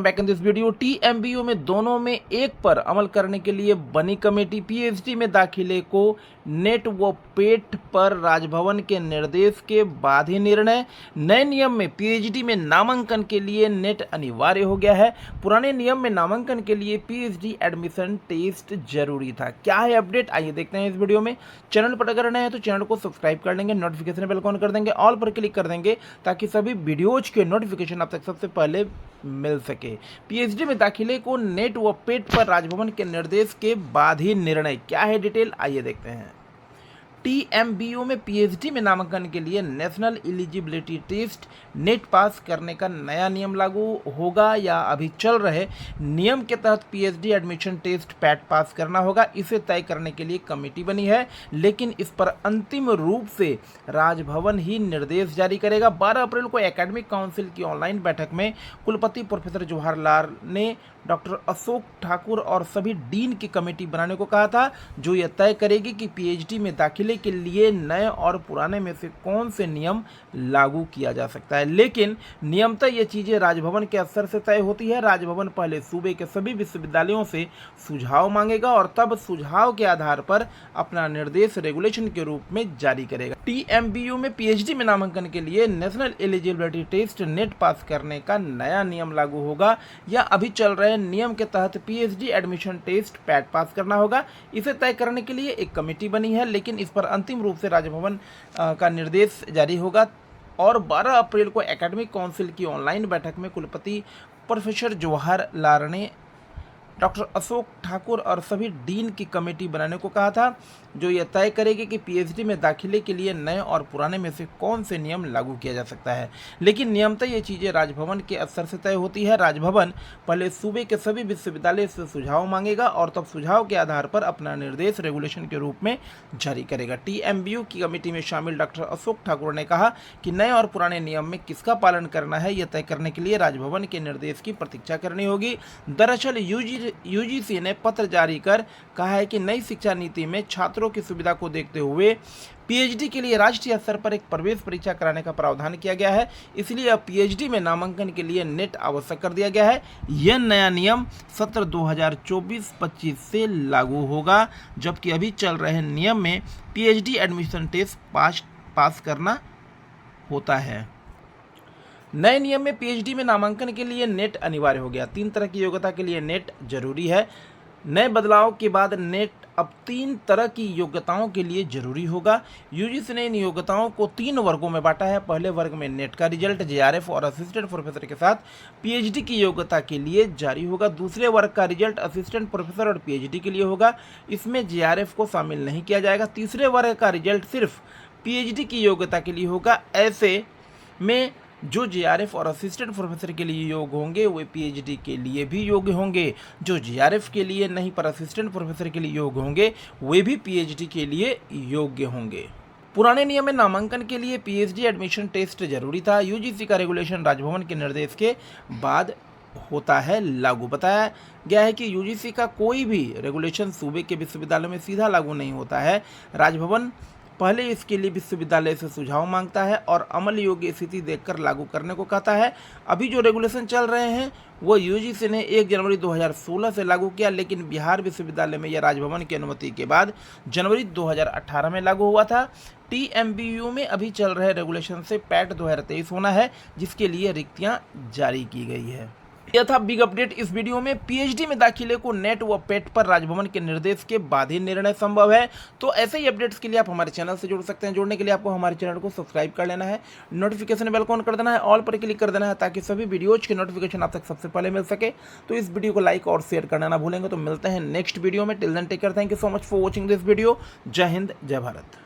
Back in this video. TMBU में दोनों में एक पर अमल करने के लिए बनी कमेटी। पीएचडी में दाखिले को नेट व पेट पर राजभवन के निर्देश के बाद ही निर्णय। नए नियम में पीएचडी में नामांकन के लिए नेट अनिवार्य हो गया है। पुराने नियम में नामांकन के लिए पीएचडी एडमिशन टेस्ट जरूरी था। क्या है अपडेट, आइए देखते हैं इस वीडियो में। चैनल पर अगर नए हैं तो चैनल को सब्सक्राइब कर लेंगे, नोटिफिकेशन बेल ऑन कर देंगे, ऑल पर क्लिक कर देंगे ताकि सभी वीडियोज के नोटिफिकेशन आप तक सबसे पहले मिल सके। पीएचडी में दाखिले को नेट व पेट पर राजभवन के निर्देश के बाद ही निर्णय। क्या है डिटेल, आइए देखते हैं। टीएमबीयू में पीएचडी में नामांकन के लिए नेशनल एलिजिबिलिटी टेस्ट नेट पास करने का नया नियम लागू होगा या अभी चल रहे नियम के तहत पीएचडी एडमिशन टेस्ट पैट पास करना होगा, इसे तय करने के लिए कमेटी बनी है, लेकिन इस पर अंतिम रूप से राजभवन ही निर्देश जारी करेगा। 12 अप्रैल को एकेडमिक काउंसिल की ऑनलाइन बैठक में कुलपति प्रोफेसर जवाहरलाल ने डॉक्टर अशोक ठाकुर और सभी डीन की कमेटी बनाने को कहा था, जो यह तय करेगी कि पीएचडी में दाखिले के लिए नए और पुराने में से कौन से नियम लागू किया जा सकता है। लेकिन नियमतः ये चीज़ें राजभवन के स्तर से तय होती है। राजभवन पहले सूबे के सभी विश्वविद्यालयों से सुझाव मांगेगा और तब सुझाव के आधार पर अपना निर्देश रेगुलेशन के रूप में जारी करेगा। टीएमबीयू में पीएचडी में नामांकन के लिए नेशनल एलिजिबिलिटी टेस्ट नेट पास करने का नया नियम लागू होगा या अभी चल रहे नियम के तहत पीएचडी एडमिशन टेस्ट पैट पास करना होगा, इसे तय करने के लिए एक कमेटी बनी है, लेकिन इस पर अंतिम रूप से राजभवन का निर्देश जारी होगा। और 12 अप्रैल को एकेडमिक काउंसिल की ऑनलाइन बैठक में कुलपति प्रोफेसर जवाहरलाल ने डॉक्टर अशोक ठाकुर और सभी डीन की कमेटी बनाने को कहा था, जो यह तय करेगी कि पीएचडी में दाखिले के लिए नए और पुराने में से कौन से नियम लागू किया जा सकता है। लेकिन नियमतः ये चीज़ें राजभवन के स्तर से तय होती है। राजभवन पहले सूबे के सभी विश्वविद्यालय से सुझाव मांगेगा और तब सुझाव के आधार पर अपना निर्देश रेगुलेशन के रूप में जारी करेगा। टीएमबीयू की कमेटी में शामिल डॉक्टर अशोक ठाकुर ने कहा कि नए और पुराने नियम में किसका पालन करना है, यह तय करने के लिए राजभवन के निर्देश की प्रतीक्षा करनी होगी। दरअसल यूजीसी ने पत्र जारी कर कहा है कि नई शिक्षा नीति में छात्रों की सुविधा को देखते हुए पीएचडी के लिए राष्ट्रीय स्तर पर एक प्रवेश परीक्षा कराने का प्रावधान किया गया है, इसलिए अब पीएचडी में नामांकन के लिए नेट आवश्यक कर दिया गया है। यह नया नियम सत्र 2024-25 से लागू होगा, जबकि अभी चल रहे नियम में पीएचडी एडमिशन टेस्ट पास करना होता है। नए नियम में पीएचडी में नामांकन के लिए नेट अनिवार्य हो गया। 3 तरह की योग्यता के लिए नेट जरूरी है। नए बदलाव के बाद नेट अब 3 तरह की योग्यताओं के लिए जरूरी होगा। यूजीसी ने इन योग्यताओं को 3 वर्गों में बांटा है। पहले वर्ग में नेट का रिजल्ट जेआरएफ और असिस्टेंट प्रोफेसर के साथ पीएचडी की योग्यता के लिए जारी होगा। दूसरे वर्ग का रिजल्ट असिस्टेंट प्रोफेसर और पीएचडी के लिए होगा, इसमें जेआरएफ को शामिल नहीं किया जाएगा। तीसरे वर्ग का रिजल्ट सिर्फ पीएचडी की योग्यता के लिए होगा। ऐसे में जो जेआरएफ और असिस्टेंट प्रोफेसर के लिए योग्य होंगे वे पीएचडी के लिए भी योग्य होंगे। जो जेआरएफ के लिए नहीं पर असिस्टेंट प्रोफेसर के लिए योग्य होंगे वे भी पीएचडी के लिए योग्य होंगे। पुराने नियम में नामांकन के लिए पीएचडी एडमिशन टेस्ट जरूरी था। यूजीसी का रेगुलेशन राजभवन के निर्देश के बाद होता है लागू। बताया गया है कि यूजीसी का कोई भी रेगुलेशन सूबे के विश्वविद्यालय में सीधा लागू नहीं होता है। राजभवन पहले इसके लिए विश्वविद्यालय से सुझाव मांगता है और अमल योग्य स्थिति देखकर लागू करने को कहता है। अभी जो रेगुलेशन चल रहे हैं वो यूजीसी ने 1 जनवरी 2016 से लागू किया, लेकिन बिहार विश्वविद्यालय में यह राजभवन की अनुमति के बाद जनवरी 2018 में लागू हुआ था। टीएमबीयू में अभी चल रहे रेगुलेशन से पैट 2023 होना है, जिसके लिए रिक्तियां जारी की गई है। यह था बिग अपडेट इस वीडियो में। पीएचडी में दाखिले को नेट व पेट पर राजभवन के निर्देश के बाद ही निर्णय संभव है। तो ऐसे ही अपडेट्स के लिए आप हमारे चैनल से जुड़ सकते हैं। जुड़ने के लिए आपको हमारे चैनल को सब्सक्राइब कर लेना है, नोटिफिकेशन बेल ऑन कर देना है, ऑल पर क्लिक कर देना है ताकि सभी वीडियोज के नोटिफिकेशन आप तक सबसे पहले मिल सके। तो इस वीडियो को लाइक और शेयर करना ना भूलेंगे। तो मिलते हैं नेक्स्ट वीडियो में। Till then take care, thank you so much for watching this video. जय हिंद, जय भारत।